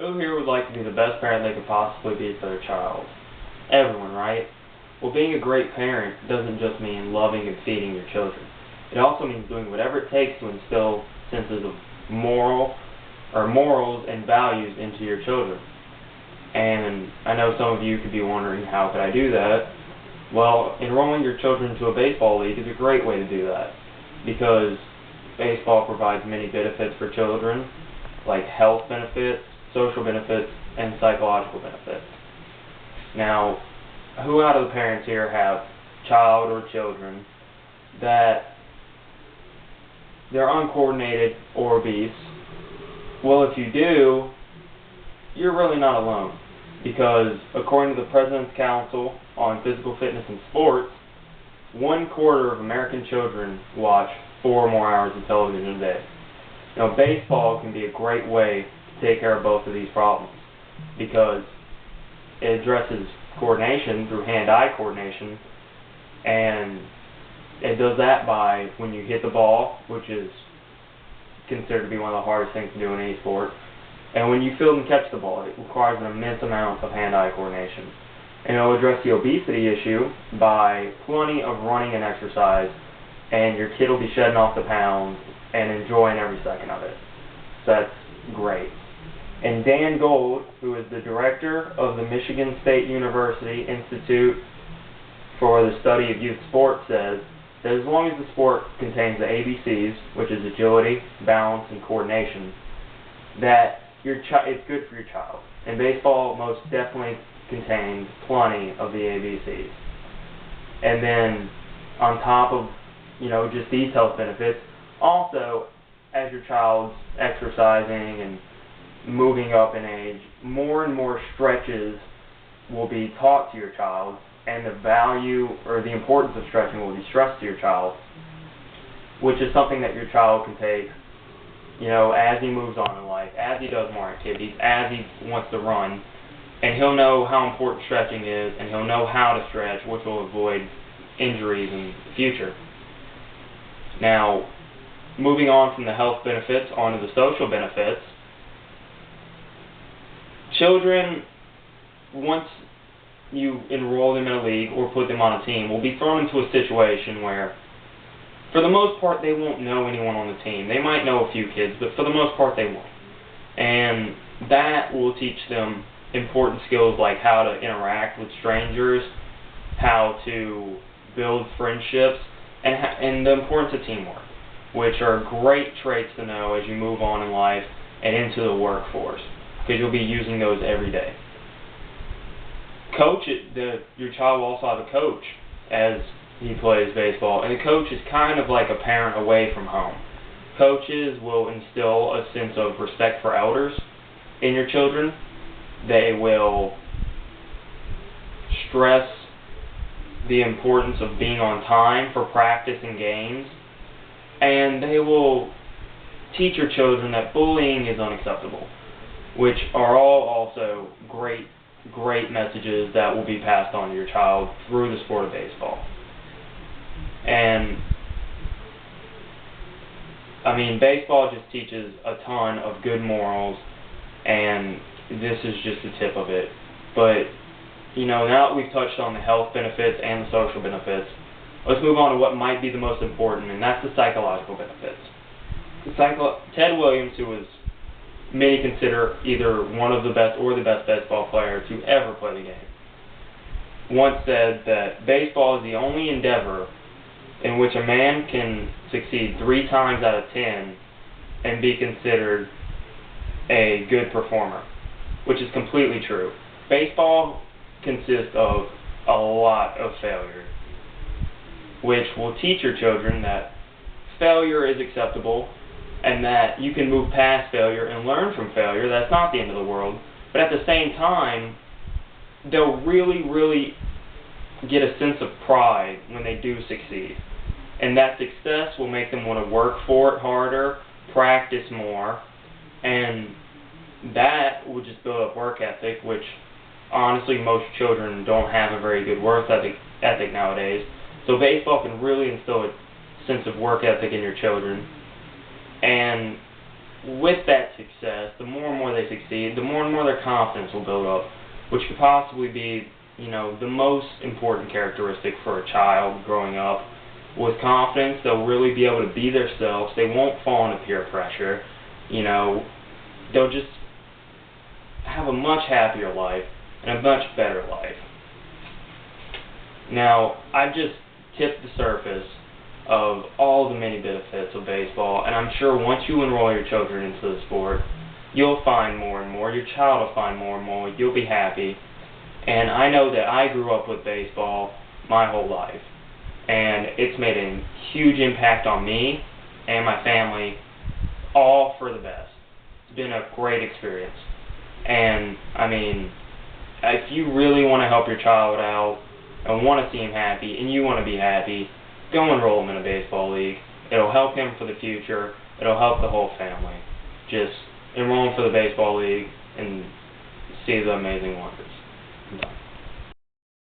Who here would like to be the best parent they could possibly be for their child? Everyone, right? Well, being a great parent doesn't just mean loving and feeding your children. It also means doing whatever it takes to instill senses of morals and values into your children. And I know some of you could be wondering, how could I do that? Well, enrolling your children to a baseball league is a great way to do that, because baseball provides many benefits for children, like health benefits, social benefits, and psychological benefits. Now, who out of the parents here have child or children that they're uncoordinated or obese? Well, if you do, you're really not alone, because according to the President's Council on Physical Fitness and Sports, 1/4 of American children watch 4 or more hours of television a day. Now, baseball can be a great way to take care of both of these problems, because it addresses coordination through hand-eye coordination, and it does that by when you hit the ball, which is considered to be one of the hardest things to do in any sport, and when you field and catch the ball. It requires an immense amount of hand-eye coordination. And it will address the obesity issue by plenty of running and exercise, and your kid will be shedding off the pounds and enjoying every second of it. So that's great. And Dan Gold, who is the director of the Michigan State University Institute for the Study of Youth Sports, says that as long as the sport contains the ABCs, which is agility, balance, and coordination, that it's good for your child. And baseball most definitely contains plenty of the ABCs. And then on top of, just these health benefits, also as your child's exercising and moving up in age, more and more stretches will be taught to your child, and the value or the importance of stretching will be stressed to your child, which is something that your child can take, as he moves on in life, as he does more activities, as he wants to run, and he'll know how important stretching is, and he'll know how to stretch, which will avoid injuries in the future. Now, moving on from the health benefits onto the social benefits, children, once you enroll them in a league or put them on a team, will be thrown into a situation where, for the most part, they won't know anyone on the team. They might know a few kids, but for the most part, they won't. And that will teach them important skills like how to interact with strangers, how to build friendships, and the importance of teamwork, which are great traits to know as you move on in life and into the workforce, because you'll be using those every day. Your child will also have a coach as he plays baseball, and the coach is kind of like a parent away from home. Coaches will instill a sense of respect for elders in your children. They will stress the importance of being on time for practice and games, and they will teach your children that bullying is unacceptable, which are all also great messages that will be passed on to your child through the sport of baseball. And baseball just teaches a ton of good morals, and this is just the tip of it. But now that we've touched on the health benefits and the social benefits, let's move on to what might be the most important, and that's the psychological benefits. Ted Williams, who was many consider either one of the best or the best baseball player to ever play the game, once said that baseball is the only endeavor in which a man can succeed 3 times out of 10 and be considered a good performer, which is completely true. Baseball consists of a lot of failure, which will teach your children that failure is acceptable and that you can move past failure and learn from failure. That's not the end of the world. But at the same time, they'll really, really get a sense of pride when they do succeed. And that success will make them want to work for it harder, practice more, and that will just build up work ethic, which honestly most children don't have a very good work ethic nowadays. So baseball can really instill a sense of work ethic in your children. And with that success, the more and more they succeed, the more and more their confidence will build up, which could possibly be, the most important characteristic for a child growing up. With confidence, they'll really be able to be themselves. They won't fall into peer pressure. They'll just have a much happier life and a much better life. Now, I just tipped the surface of all the many benefits of baseball, and I'm sure once you enroll your children into the sport, you'll find more and more. Your child will find more and more. You'll be happy. And I know that I grew up with baseball my whole life, and it's made a huge impact on me and my family, all for the best. It's been a great experience. And, if you really want to help your child out and want to see him happy and you want to be happy, go enroll him in a baseball league. It'll help him for the future. It'll help the whole family. Just enroll him for the baseball league and see the amazing wonders.